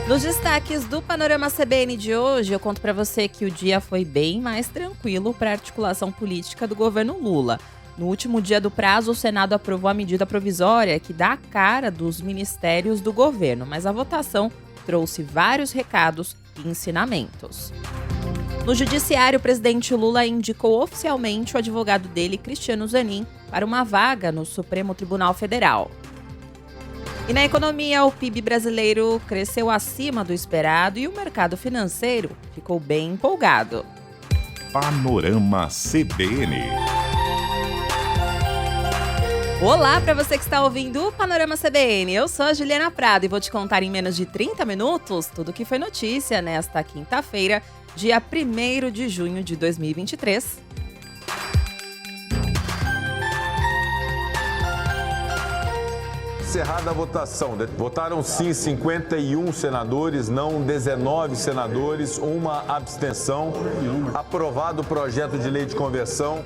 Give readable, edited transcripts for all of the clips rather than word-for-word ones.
Nos destaques do Panorama CBN de hoje, eu conto para você que o dia foi bem mais tranquilo para a articulação política do governo Lula. No último dia do prazo, o Senado aprovou a medida provisória que dá a cara dos ministérios do governo, mas a votação trouxe vários recados e ensinamentos. No Judiciário, o presidente Lula indicou oficialmente o advogado dele, Cristiano Zanin, para uma vaga no Supremo Tribunal Federal. E na economia, o PIB brasileiro cresceu acima do esperado e o mercado financeiro ficou bem empolgado. Panorama CBN. Olá para você que está ouvindo o Panorama CBN. Eu sou a Juliana Prado e vou te contar em menos de 30 minutos tudo o que foi notícia nesta quinta-feira, dia 1º de junho de 2023. Encerrada a votação. Votaram sim 51 senadores, não 19 senadores, uma abstenção. Aprovado o projeto de lei de conversão.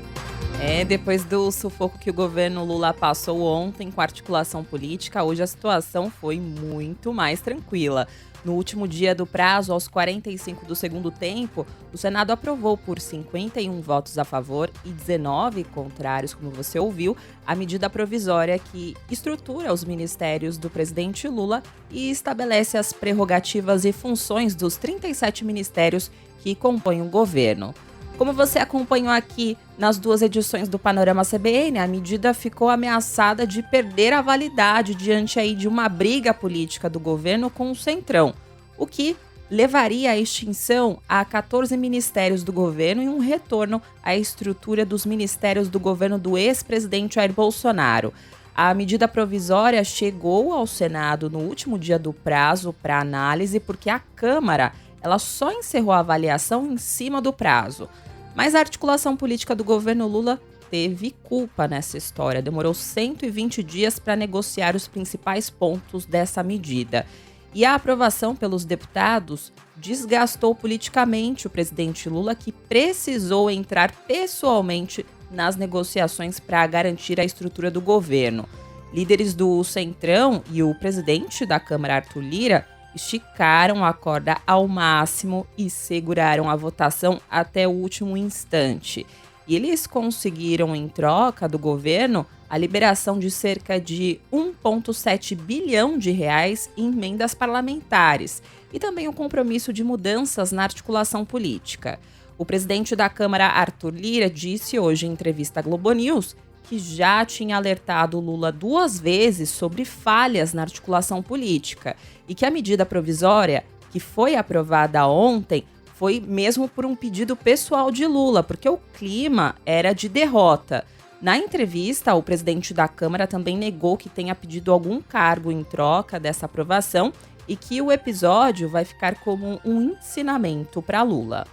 Depois do sufoco que o governo Lula passou ontem com a articulação política, hoje a situação foi muito mais tranquila. No último dia do prazo, aos 45 do segundo tempo, o Senado aprovou por 51 votos a favor e 19 contrários, como você ouviu, a medida provisória que estrutura os ministérios do presidente Lula e estabelece as prerrogativas e funções dos 37 ministérios que compõem o governo. Como você acompanhou aqui nas duas edições do Panorama CBN, a medida ficou ameaçada de perder a validade diante aí de uma briga política do governo com o Centrão, o que levaria à extinção a 14 ministérios do governo e um retorno à estrutura dos ministérios do governo do ex-presidente Jair Bolsonaro. A medida provisória chegou ao Senado no último dia do prazo para análise, porque a Câmara ela só encerrou a avaliação em cima do prazo. Mas a articulação política do governo Lula teve culpa nessa história. Demorou 120 dias para negociar os principais pontos dessa medida. E a aprovação pelos deputados desgastou politicamente o presidente Lula, que precisou entrar pessoalmente nas negociações para garantir a estrutura do governo. Líderes do Centrão e o presidente da Câmara, Arthur Lira, esticaram a corda ao máximo e seguraram a votação até o último instante. E eles conseguiram, em troca do governo, a liberação de cerca de 1,7 bilhão de reais em emendas parlamentares e também o compromisso de mudanças na articulação política. O presidente da Câmara, Arthur Lira, disse hoje em entrevista à Globo News que já tinha alertado Lula 2 vezes sobre falhas na articulação política e que a medida provisória, que foi aprovada ontem, foi mesmo por um pedido pessoal de Lula, porque o clima era de derrota. Na entrevista, o presidente da Câmara também negou que tenha pedido algum cargo em troca dessa aprovação e que o episódio vai ficar como um ensinamento para Lula.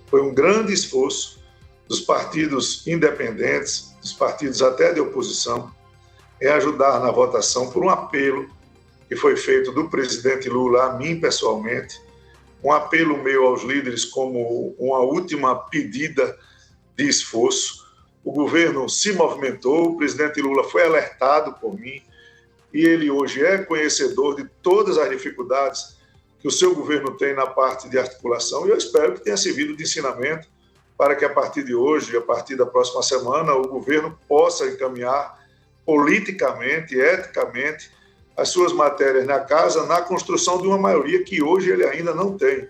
Foi um grande esforço dos partidos independentes, dos partidos até de oposição, em ajudar na votação por um apelo que foi feito do presidente Lula a mim pessoalmente, um apelo meu aos líderes como uma última pedida de esforço. O governo se movimentou, o presidente Lula foi alertado por mim e ele hoje é conhecedor de todas as dificuldades que o seu governo tem na parte de articulação e eu espero que tenha servido de ensinamento para que a partir de hoje, a partir da próxima semana, o governo possa encaminhar politicamente, eticamente, as suas matérias na casa, na construção de uma maioria que hoje ele ainda não tem.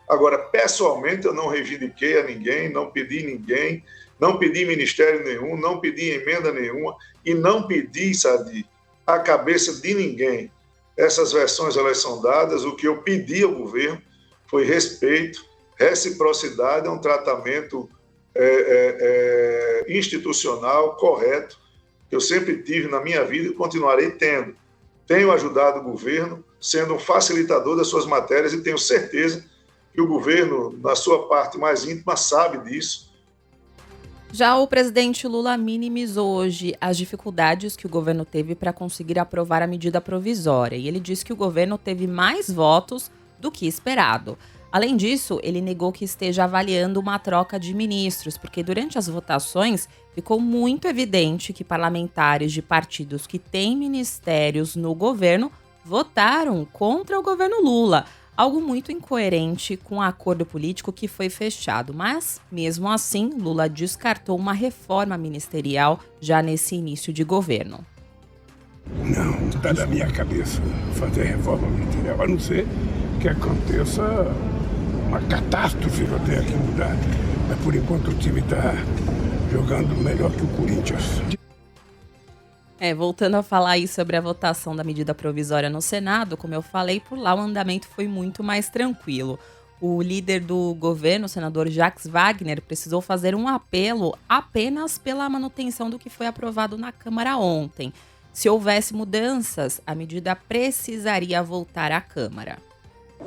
Agora, pessoalmente, eu não reivindiquei a ninguém, não pedi ninguém, não pedi ministério nenhum, não pedi emenda nenhuma e não pedi, Sadi, a cabeça de ninguém. Essas versões, elas são dadas, o que eu pedi ao governo foi respeito, reciprocidade, é um tratamento institucional correto que eu sempre tive na minha vida e continuarei tendo. Tenho ajudado o governo, sendo um facilitador das suas matérias e tenho certeza que o governo, na sua parte mais íntima, sabe disso. Já o presidente Lula minimizou hoje as dificuldades que o governo teve para conseguir aprovar a medida provisória e ele disse que o governo teve mais votos do que esperado. Além disso, ele negou que esteja avaliando uma troca de ministros, porque durante as votações ficou muito evidente que parlamentares de partidos que têm ministérios no governo votaram contra o governo Lula. algo muito incoerente com o acordo político que foi fechado. Mas, mesmo assim, Lula descartou uma reforma ministerial já nesse início de governo. Não está na minha cabeça fazer reforma ministerial, a não ser que aconteça uma catástrofe que eu tenha que mudar. Mas, por enquanto, o time está jogando melhor que o Corinthians. Voltando a falar aí sobre a votação da medida provisória no Senado, como eu falei, por lá o andamento foi muito mais tranquilo. O líder do governo, o senador Jacques Wagner, precisou fazer um apelo apenas pela manutenção do que foi aprovado na Câmara ontem. Se houvesse mudanças, a medida precisaria voltar à Câmara.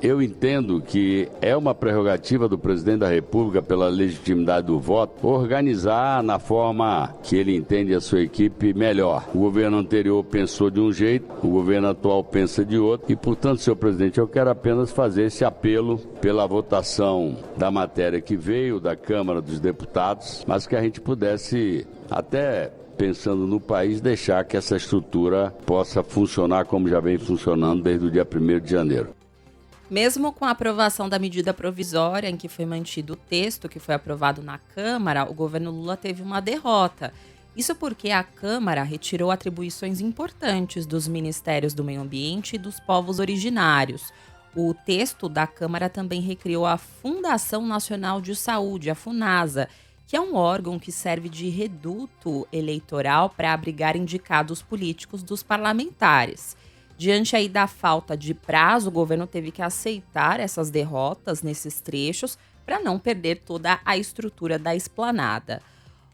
Eu entendo que é uma prerrogativa do presidente da República, pela legitimidade do voto, organizar na forma que ele entende a sua equipe melhor. O governo anterior pensou de um jeito, o governo atual pensa de outro e, portanto, senhor presidente, eu quero apenas fazer esse apelo pela votação da matéria que veio da Câmara dos Deputados, mas que a gente pudesse até, pensando no país, deixar que essa estrutura possa funcionar como já vem funcionando desde o dia 1º de janeiro. Mesmo com a aprovação da medida provisória, em que foi mantido o texto que foi aprovado na Câmara, o governo Lula teve uma derrota. Isso porque a Câmara retirou atribuições importantes dos Ministérios do Meio Ambiente e dos povos originários. O texto da Câmara também recriou a Fundação Nacional de Saúde, a FUNASA, que é um órgão que serve de reduto eleitoral para abrigar indicados políticos dos parlamentares. Diante aí da falta de prazo, o governo teve que aceitar essas derrotas nesses trechos para não perder toda a estrutura da esplanada.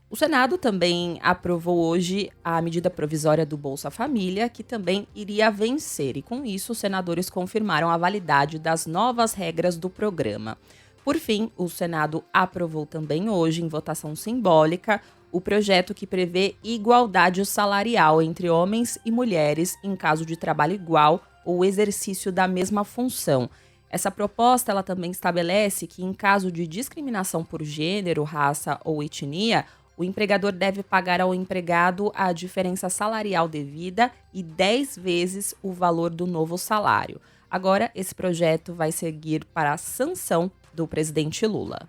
O Senado também aprovou hoje a medida provisória do Bolsa Família, que também iria vencer, e com isso os senadores confirmaram a validade das novas regras do programa. Por fim, o Senado aprovou também hoje, em votação simbólica, o projeto que prevê igualdade salarial entre homens e mulheres em caso de trabalho igual ou exercício da mesma função. Essa proposta ela também estabelece que, em caso de discriminação por gênero, raça ou etnia, o empregador deve pagar ao empregado a diferença salarial devida e 10 vezes o valor do novo salário. Agora, esse projeto vai seguir para a sanção do presidente Lula.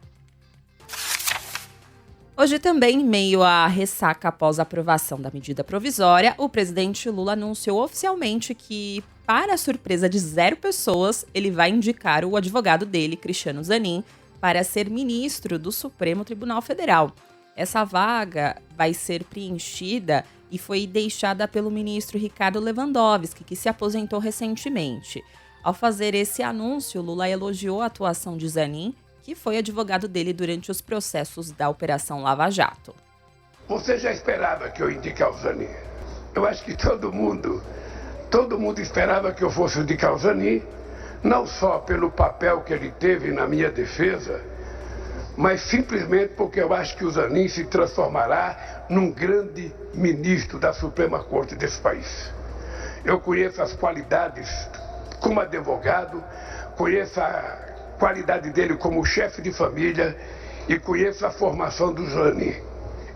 Hoje também, em meio à ressaca após a aprovação da medida provisória, o presidente Lula anunciou oficialmente que, para a surpresa de 0 pessoas, ele vai indicar o advogado dele, Cristiano Zanin, para ser ministro do Supremo Tribunal Federal. Essa vaga vai ser preenchida e foi deixada pelo ministro Ricardo Lewandowski, que se aposentou recentemente. Ao fazer esse anúncio, Lula elogiou a atuação de Zanin, que foi advogado dele durante os processos da Operação Lava Jato. Você já esperava que eu indicasse o Zanin? Eu acho que todo mundo esperava que eu fosse indicar o Zanin, não só pelo papel que ele teve na minha defesa, mas simplesmente porque eu acho que o Zanin se transformará num grande ministro da Suprema Corte desse país. Eu conheço as qualidades como advogado, conheço a qualidade dele como chefe de família e conheço a formação do Zanin.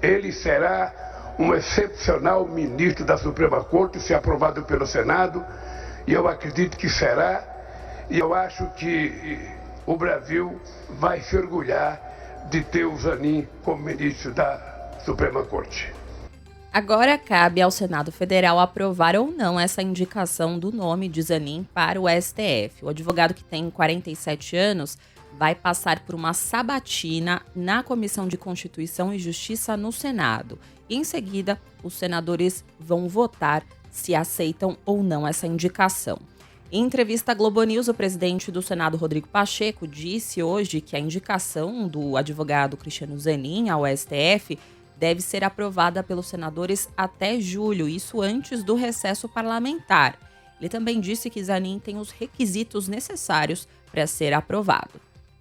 Ele será um excepcional ministro da Suprema Corte, se aprovado pelo Senado, e eu acredito que será, e eu acho que o Brasil vai se orgulhar de ter o Zanin como ministro da Suprema Corte. Agora cabe ao Senado Federal aprovar ou não essa indicação do nome de Zanin para o STF. O advogado, que tem 47 anos, vai passar por uma sabatina na Comissão de Constituição e Justiça no Senado. E, em seguida, os senadores vão votar se aceitam ou não essa indicação. Em entrevista à Globo News, o presidente do Senado, Rodrigo Pacheco, disse hoje que a indicação do advogado Cristiano Zanin ao STF deve ser aprovada pelos senadores até julho, isso antes do recesso parlamentar. Ele também disse que Zanin tem os requisitos necessários para ser aprovado.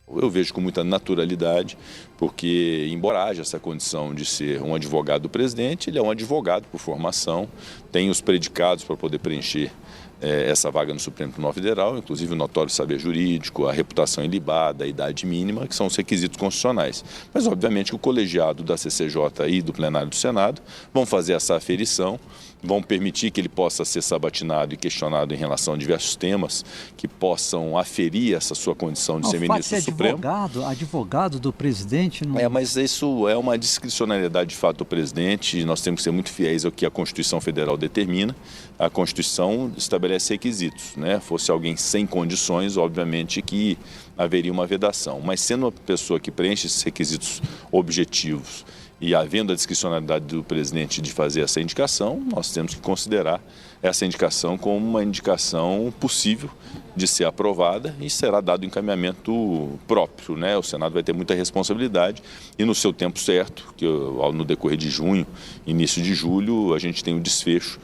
Eu vejo com muita naturalidade, porque, embora haja essa condição de ser um advogado do presidente, ele é um advogado por formação, tem os predicados para poder preencher essa vaga no Supremo Tribunal Federal, inclusive o notório saber jurídico, a reputação ilibada, a idade mínima, que são os requisitos constitucionais. Mas, obviamente, que o colegiado da CCJ e do plenário do Senado vão fazer essa aferição, vão permitir que ele possa ser sabatinado e questionado em relação a diversos temas que possam aferir essa sua condição de ser ministro do Supremo. Advogado do presidente... Não... Mas isso é uma discricionariedade de fato do presidente, e nós temos que ser muito fiéis ao que a Constituição Federal determina. A Constituição estabelece requisitos, né? Fosse alguém sem condições, obviamente que haveria uma vedação. Mas sendo uma pessoa que preenche esses requisitos objetivos e havendo a discricionalidade do presidente de fazer essa indicação, nós temos que considerar essa indicação como uma indicação possível de ser aprovada e será dado encaminhamento próprio, né? O Senado vai ter muita responsabilidade e no seu tempo certo, que no decorrer de junho, início de julho, a gente tem o desfecho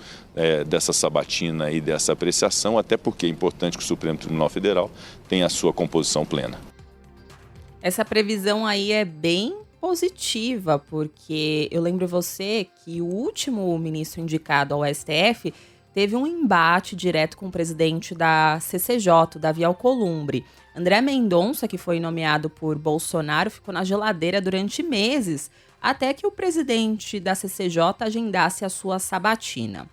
dessa sabatina e dessa apreciação, até porque é importante que o Supremo Tribunal Federal tenha a sua composição plena. Essa previsão aí é bem positiva, porque eu lembro você que o último ministro indicado ao STF teve um embate direto com o presidente da CCJ, Davi Alcolumbre. André Mendonça, que foi nomeado por Bolsonaro, ficou na geladeira durante meses, até que o presidente da CCJ agendasse a sua sabatina.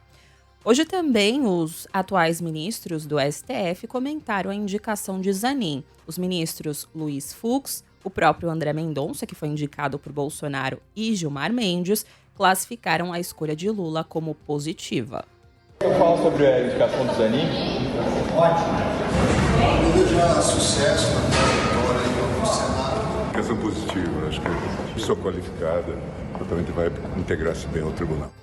Hoje também os atuais ministros do STF comentaram a indicação de Zanin. Os ministros Luiz Fux, o próprio André Mendonça, que foi indicado por Bolsonaro, e Gilmar Mendes, classificaram a escolha de Lula como positiva. Eu falo sobre a indicação do Zanin. Ótimo. Eu desejo sucesso na trajetória do Senado. Questão positiva, acho que a pessoa qualificada totalmente vai integrar-se bem ao tribunal.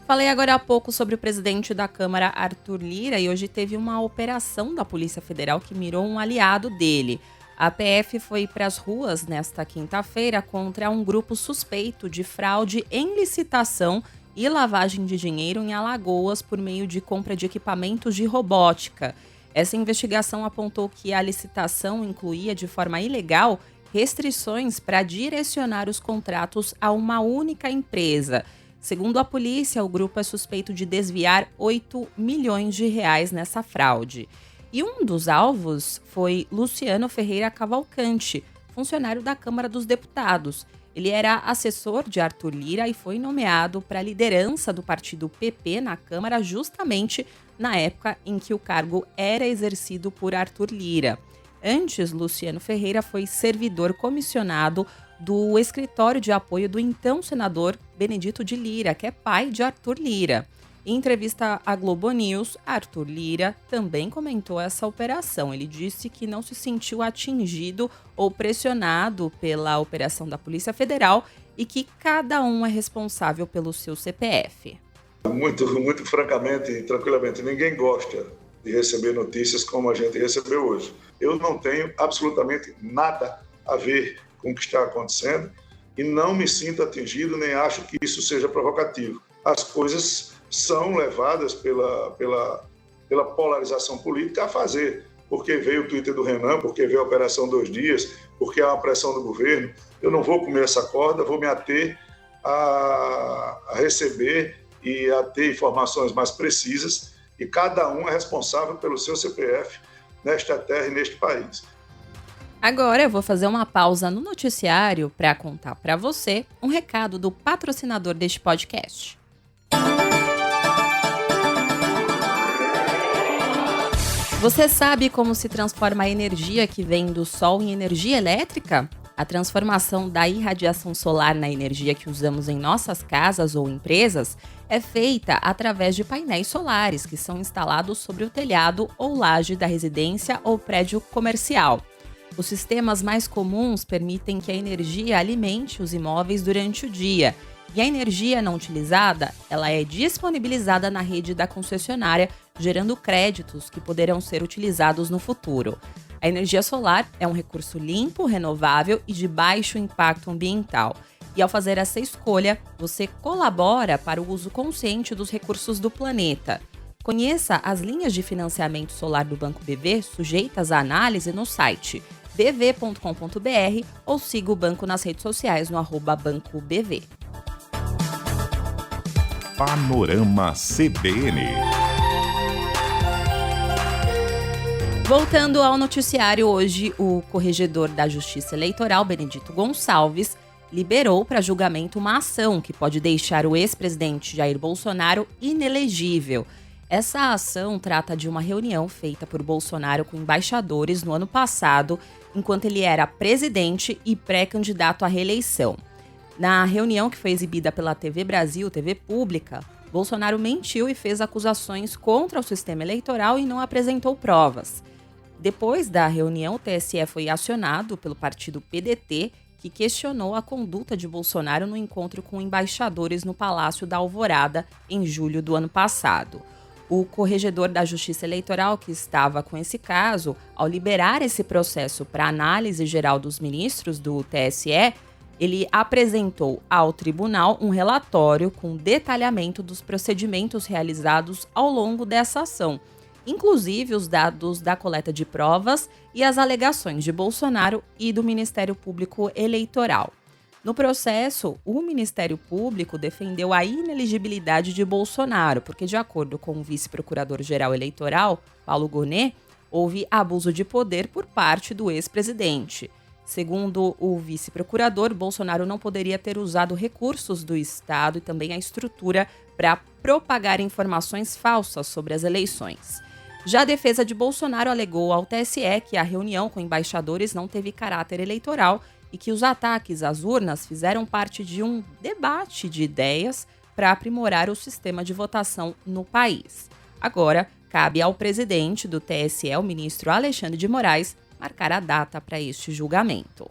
Falei agora há pouco sobre o presidente da Câmara, Arthur Lira, e hoje teve uma operação da Polícia Federal que mirou um aliado dele. A PF foi para as ruas nesta quinta-feira contra um grupo suspeito de fraude em licitação e lavagem de dinheiro em Alagoas por meio de compra de equipamentos de robótica. Essa investigação apontou que a licitação incluía de forma ilegal restrições para direcionar os contratos a uma única empresa. Segundo a polícia, o grupo é suspeito de desviar 8 milhões de reais nessa fraude. E um dos alvos foi Luciano Ferreira Cavalcante, funcionário da Câmara dos Deputados. Ele era assessor de Arthur Lira e foi nomeado para a liderança do partido PP na Câmara justamente na época em que o cargo era exercido por Arthur Lira. Antes, Luciano Ferreira foi servidor comissionado do escritório de apoio do então senador Benedito de Lira, que é pai de Arthur Lira. Em entrevista à Globo News, Arthur Lira também comentou essa operação. Ele disse que não se sentiu atingido ou pressionado pela operação da Polícia Federal e que cada um é responsável pelo seu CPF. Muito francamente e tranquilamente, ninguém gosta de receber notícias como a gente recebeu hoje. Eu não tenho absolutamente nada a ver com o que está acontecendo e não me sinto atingido, nem acho que isso seja provocativo. As coisas são levadas pela polarização política a fazer, porque veio o Twitter do Renan, porque veio a Operação 2 Dias, porque há uma pressão do governo. Eu não vou comer essa corda, vou me ater a receber e a ter informações mais precisas, e cada um é responsável pelo seu CPF nesta terra e neste país. Agora eu vou fazer uma pausa no noticiário para contar para você um recado do patrocinador deste podcast. Você sabe como se transforma a energia que vem do sol em energia elétrica? A transformação da irradiação solar na energia que usamos em nossas casas ou empresas é feita através de painéis solares que são instalados sobre o telhado ou laje da residência ou prédio comercial. Os sistemas mais comuns permitem que a energia alimente os imóveis durante o dia, e a energia não utilizada, ela é disponibilizada na rede da concessionária, gerando créditos que poderão ser utilizados no futuro. A energia solar é um recurso limpo, renovável e de baixo impacto ambiental. E ao fazer essa escolha, você colabora para o uso consciente dos recursos do planeta. Conheça as linhas de financiamento solar do Banco BV sujeitas à análise no site bv.com.br ou siga o banco nas redes sociais no @BancoBV. Panorama CBN. Voltando ao noticiário, hoje o corregedor da Justiça Eleitoral, Benedito Gonçalves, liberou para julgamento uma ação que pode deixar o ex-presidente Jair Bolsonaro inelegível. Essa ação trata de uma reunião feita por Bolsonaro com embaixadores no ano passado, enquanto ele era presidente e pré-candidato à reeleição. Na reunião que foi exibida pela TV Brasil, TV pública, Bolsonaro mentiu e fez acusações contra o sistema eleitoral e não apresentou provas. Depois da reunião, o TSE foi acionado pelo partido PDT, que questionou a conduta de Bolsonaro no encontro com embaixadores no Palácio da Alvorada em julho do ano passado. O corregedor da Justiça Eleitoral, que estava com esse caso, ao liberar esse processo para análise geral dos ministros do TSE, ele apresentou ao tribunal um relatório com detalhamento dos procedimentos realizados ao longo dessa ação, inclusive os dados da coleta de provas e as alegações de Bolsonaro e do Ministério Público Eleitoral. No processo, o Ministério Público defendeu a inelegibilidade de Bolsonaro, porque, de acordo com o vice-procurador-geral eleitoral, Paulo Gonet, houve abuso de poder por parte do ex-presidente. Segundo o vice-procurador, Bolsonaro não poderia ter usado recursos do Estado e também a estrutura para propagar informações falsas sobre as eleições. Já a defesa de Bolsonaro alegou ao TSE que a reunião com embaixadores não teve caráter eleitoral e que os ataques às urnas fizeram parte de um debate de ideias para aprimorar o sistema de votação no país. Agora, cabe ao presidente do TSE, o ministro Alexandre de Moraes, marcar a data para este julgamento.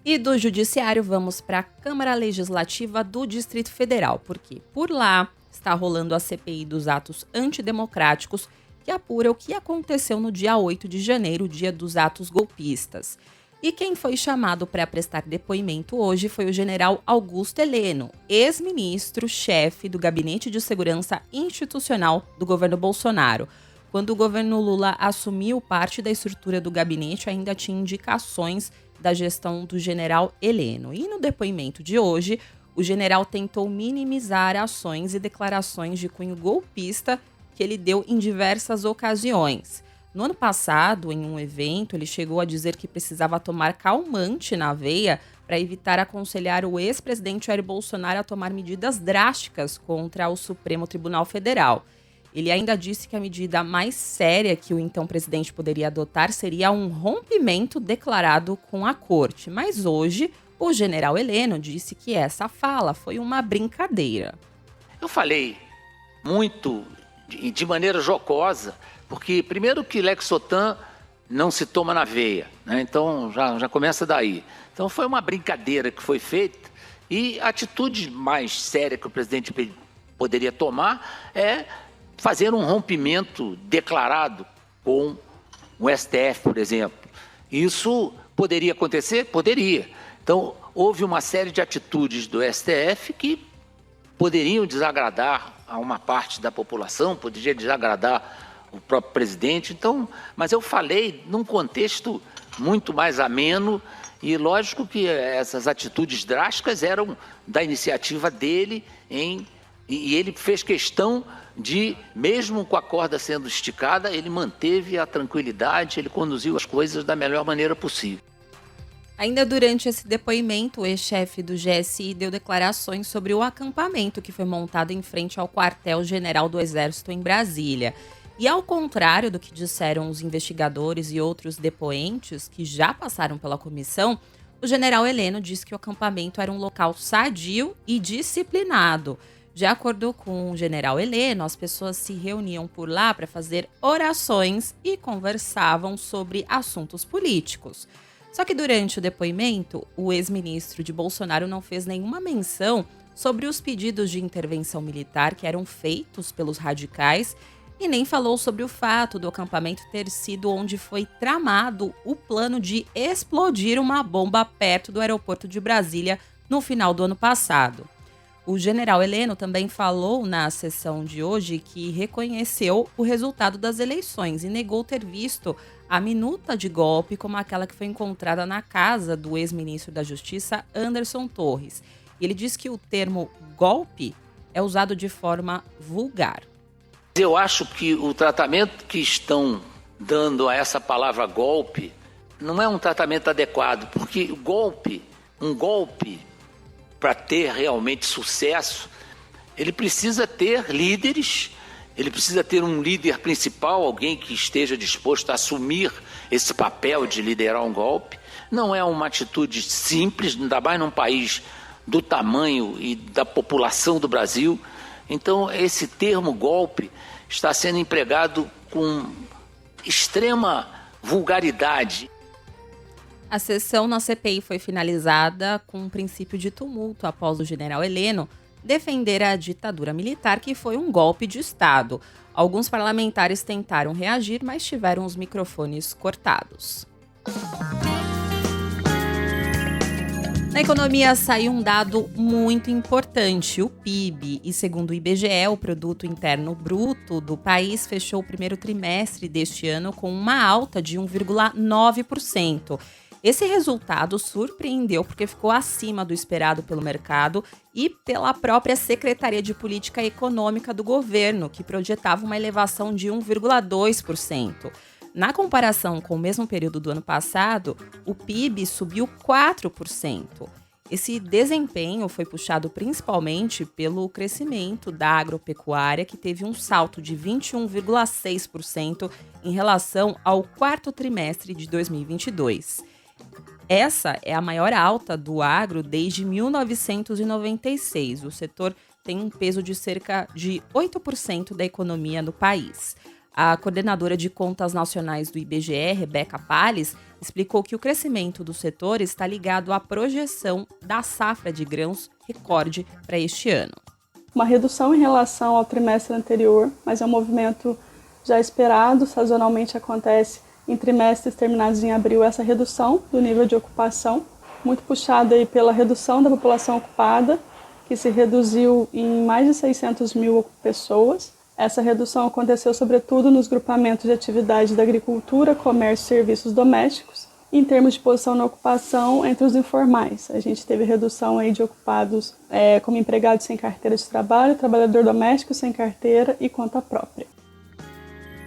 E do Judiciário, vamos para a Câmara Legislativa do Distrito Federal, porque por lá está rolando a CPI dos atos antidemocráticos, que apura o que aconteceu no dia 8 de janeiro, dia dos atos golpistas. E quem foi chamado para prestar depoimento hoje foi o general Augusto Heleno, ex-ministro, chefe do Gabinete de Segurança Institucional do governo Bolsonaro. Quando o governo Lula assumiu parte da estrutura do gabinete, ainda tinha indicações da gestão do general Heleno. E no depoimento de hoje, o general tentou minimizar ações e declarações de cunho golpista que ele deu em diversas ocasiões. No ano passado, em um evento, ele chegou a dizer que precisava tomar calmante na veia para evitar aconselhar o ex-presidente Jair Bolsonaro a tomar medidas drásticas contra o Supremo Tribunal Federal. Ele ainda disse que a medida mais séria que o então presidente poderia adotar seria um rompimento declarado com a corte. Mas hoje, o general Heleno disse que essa fala foi uma brincadeira. Eu falei muito de maneira jocosa, porque primeiro que Lexotan não se toma na veia, né? Então já começa daí. Então foi uma brincadeira que foi feita e a atitude mais séria que o presidente poderia tomar é fazer um rompimento declarado com o STF, por exemplo. Isso poderia acontecer? Poderia. Então houve uma série de atitudes do STF que poderiam desagradar a uma parte da população, poderia desagradar o próprio presidente. Então, mas eu falei num contexto muito mais ameno e lógico que essas atitudes drásticas eram da iniciativa dele e ele fez questão de, mesmo com a corda sendo esticada, ele manteve a tranquilidade, ele conduziu as coisas da melhor maneira possível. Ainda durante esse depoimento, o ex-chefe do GSI deu declarações sobre o acampamento que foi montado em frente ao quartel-general do Exército em Brasília. E ao contrário do que disseram os investigadores e outros depoentes que já passaram pela comissão, o general Heleno disse que o acampamento era um local sadio e disciplinado. De acordo com o general Heleno, as pessoas se reuniam por lá para fazer orações e conversavam sobre assuntos políticos. Só que durante o depoimento, o ex-ministro de Bolsonaro não fez nenhuma menção sobre os pedidos de intervenção militar que eram feitos pelos radicais e nem falou sobre o fato do acampamento ter sido onde foi tramado o plano de explodir uma bomba perto do aeroporto de Brasília no final do ano passado. O general Heleno também falou na sessão de hoje que reconheceu o resultado das eleições e negou ter visto a minuta de golpe como aquela que foi encontrada na casa do ex-ministro da Justiça, Anderson Torres. E ele diz que o termo golpe é usado de forma vulgar. Eu acho que o tratamento que estão dando a essa palavra golpe não é um tratamento adequado, porque um golpe, para ter realmente sucesso, ele precisa ter líderes, ele precisa ter um líder principal, alguém que esteja disposto a assumir esse papel de liderar um golpe. Não é uma atitude simples, ainda mais num país do tamanho e da população do Brasil. Então, esse termo golpe está sendo empregado com extrema vulgaridade. A sessão na CPI foi finalizada com um princípio de tumulto após o general Heleno defender a ditadura militar, que foi um golpe de Estado. Alguns parlamentares tentaram reagir, mas tiveram os microfones cortados. Na economia saiu um dado muito importante, o PIB, e segundo o IBGE, o Produto Interno Bruto do país fechou o primeiro trimestre deste ano com uma alta de 1,9%. Esse resultado surpreendeu porque ficou acima do esperado pelo mercado e pela própria Secretaria de Política Econômica do governo, que projetava uma elevação de 1,2%. Na comparação com o mesmo período do ano passado, o PIB subiu 4%. Esse desempenho foi puxado principalmente pelo crescimento da agropecuária, que teve um salto de 21,6% em relação ao quarto trimestre de 2022. Essa é a maior alta do agro desde 1996. O setor tem um peso de cerca de 8% da economia no país. A coordenadora de contas nacionais do IBGE, Rebeca Palles, explicou que o crescimento do setor está ligado à projeção da safra de grãos recorde para este ano. Uma redução em relação ao trimestre anterior, mas é um movimento já esperado, sazonalmente acontece em trimestres terminados em abril, essa redução do nível de ocupação, muito puxada aí pela redução da população ocupada, que se reduziu em mais de 600 mil pessoas. Essa redução aconteceu sobretudo nos grupamentos de atividade da agricultura, comércio e serviços domésticos. Em termos de posição na ocupação, entre os informais, a gente teve redução aí de ocupados como empregado sem carteira de trabalho, trabalhador doméstico sem carteira e conta própria.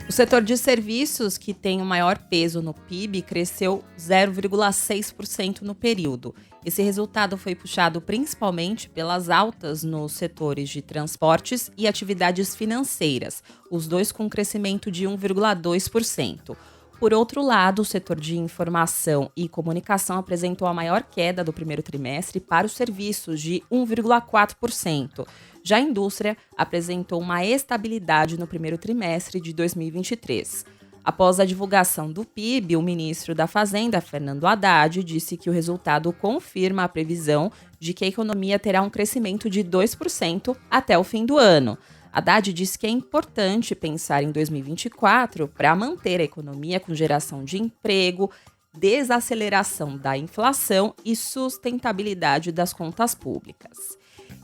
O setor de serviços, que tem o maior peso no PIB, cresceu 0,6% no período. Esse resultado foi puxado principalmente pelas altas nos setores de transportes e atividades financeiras, os dois com crescimento de 1,2%. Por outro lado, o setor de informação e comunicação apresentou a maior queda do primeiro trimestre para os serviços, de 1,4%. Já a indústria apresentou uma estabilidade no primeiro trimestre de 2023. Após a divulgação do PIB, o ministro da Fazenda, Fernando Haddad, disse que o resultado confirma a previsão de que a economia terá um crescimento de 2% até o fim do ano. Haddad disse que é importante pensar em 2024 para manter a economia com geração de emprego, desaceleração da inflação e sustentabilidade das contas públicas.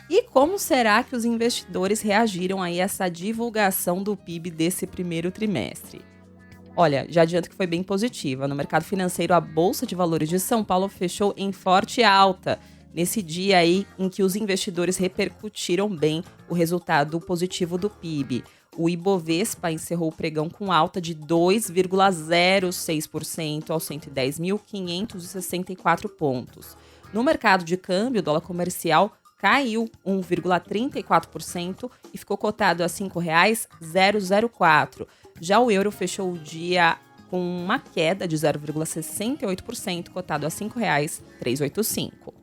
E como será que os investidores reagiram a essa divulgação do PIB desse primeiro trimestre? Olha, já adianto que foi bem positiva. No mercado financeiro, a Bolsa de Valores de São Paulo fechou em forte alta, nesse dia aí em que os investidores repercutiram bem o resultado positivo do PIB. O Ibovespa encerrou o pregão com alta de 2,06% aos 110.564 pontos. No mercado de câmbio, o dólar comercial caiu 1,34% e ficou cotado a R$ 5,004. Já o euro fechou o dia com uma queda de 0,68%, cotado a R$ 5,385.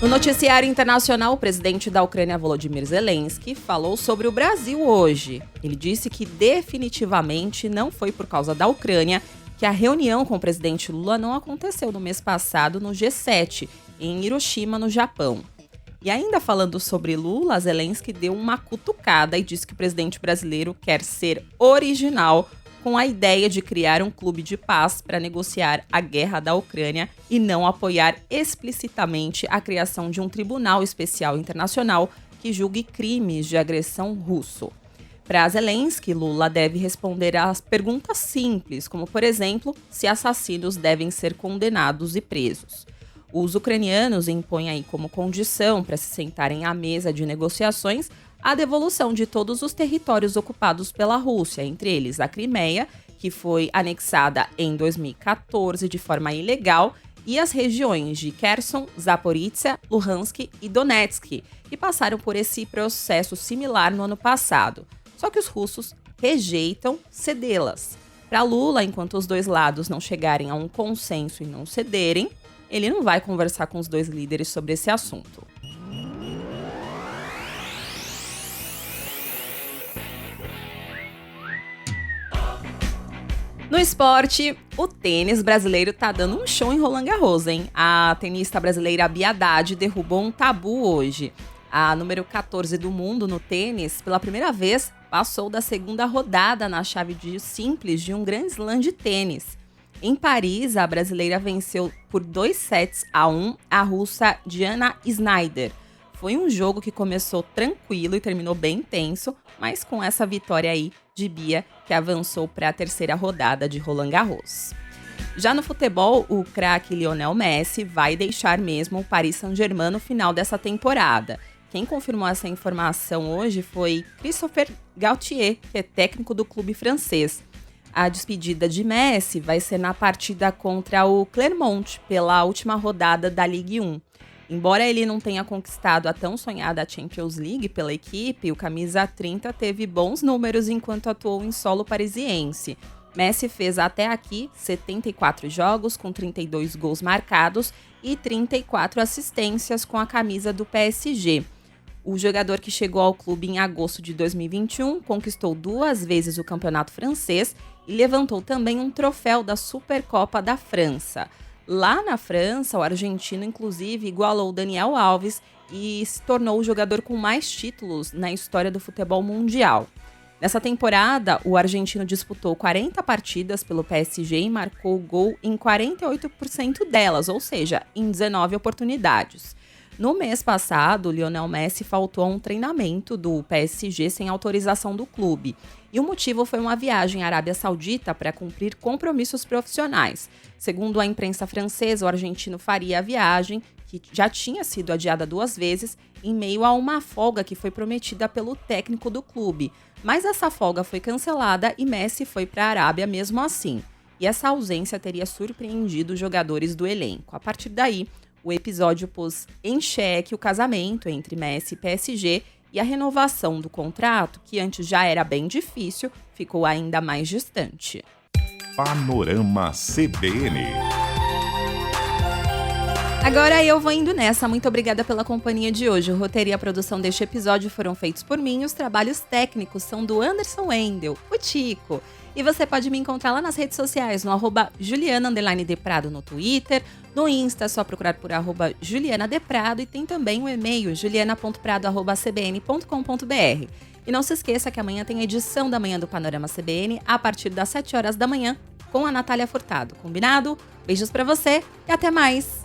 No noticiário internacional, o presidente da Ucrânia, Volodymyr Zelensky, falou sobre o Brasil hoje. Ele disse que definitivamente não foi por causa da Ucrânia que a reunião com o presidente Lula não aconteceu no mês passado no G7, em Hiroshima, no Japão. E ainda falando sobre Lula, Zelensky deu uma cutucada e disse que o presidente brasileiro quer ser original com a ideia de criar um clube de paz para negociar a guerra da Ucrânia e não apoiar explicitamente a criação de um tribunal especial internacional que julgue crimes de agressão russo. Para Zelensky, Lula deve responder às perguntas simples, como, por exemplo, se assassinos devem ser condenados e presos. Os ucranianos impõem aí como condição para se sentarem à mesa de negociações a devolução de todos os territórios ocupados pela Rússia, entre eles a Crimeia, que foi anexada em 2014 de forma ilegal, e as regiões de Kherson, Zaporizhia, Luhansk e Donetsk, que passaram por esse processo similar no ano passado. Só que os russos rejeitam cedê-las. Para Lula, enquanto os dois lados não chegarem a um consenso e não cederem, ele não vai conversar com os dois líderes sobre esse assunto. No esporte, o tênis brasileiro tá dando um show em Roland Garros, hein? A tenista brasileira Bia Haddad derrubou um tabu hoje. A número 14 do mundo no tênis, pela primeira vez, passou da segunda rodada na chave de simples de um Grand Slam de tênis. Em Paris, a brasileira venceu por 2-1 a russa Diana Schneider. Foi um jogo que começou tranquilo e terminou bem tenso, mas com essa vitória aí de Bia, que avançou para a terceira rodada de Roland Garros. Já no futebol, o craque Lionel Messi vai deixar mesmo o Paris Saint-Germain no final dessa temporada. Quem confirmou essa informação hoje foi Christopher Galtier, que é técnico do clube francês. A despedida de Messi vai ser na partida contra o Clermont, pela última rodada da Ligue 1. Embora ele não tenha conquistado a tão sonhada Champions League pela equipe, o camisa 30 teve bons números enquanto atuou em solo parisiense. Messi fez até aqui 74 jogos, com 32 gols marcados e 34 assistências com a camisa do PSG. O jogador, que chegou ao clube em agosto de 2021, conquistou 2 vezes o campeonato francês e levantou também um troféu da Supercopa da França. Lá na França, o argentino, inclusive, igualou Daniel Alves e se tornou o jogador com mais títulos na história do futebol mundial. Nessa temporada, o argentino disputou 40 partidas pelo PSG e marcou gol em 48% delas, ou seja, em 19 oportunidades. No mês passado, Lionel Messi faltou a um treinamento do PSG sem autorização do clube. E o motivo foi uma viagem à Arábia Saudita para cumprir compromissos profissionais. Segundo a imprensa francesa, o argentino faria a viagem, que já tinha sido adiada 2 vezes, em meio a uma folga que foi prometida pelo técnico do clube. Mas essa folga foi cancelada e Messi foi para a Arábia mesmo assim. E essa ausência teria surpreendido os jogadores do elenco. A partir daí, o episódio pôs em xeque o casamento entre Messi e PSG e a renovação do contrato, que antes já era bem difícil, ficou ainda mais distante. Panorama CBN. Agora eu vou indo nessa. Muito obrigada pela companhia de hoje. O roteiro e a produção deste episódio foram feitos por mim. Os trabalhos técnicos são do Anderson Wendel, o Tico. E você pode me encontrar lá nas redes sociais, no @Juliana_Deprado no Twitter, no Insta é só procurar por @JulianaDeprado e tem também o e-mail juliana.prado@cbn.com.br. E não se esqueça que amanhã tem a edição da manhã do Panorama CBN a partir das 7 horas da manhã com a Natália Furtado. Combinado? Beijos pra você e até mais!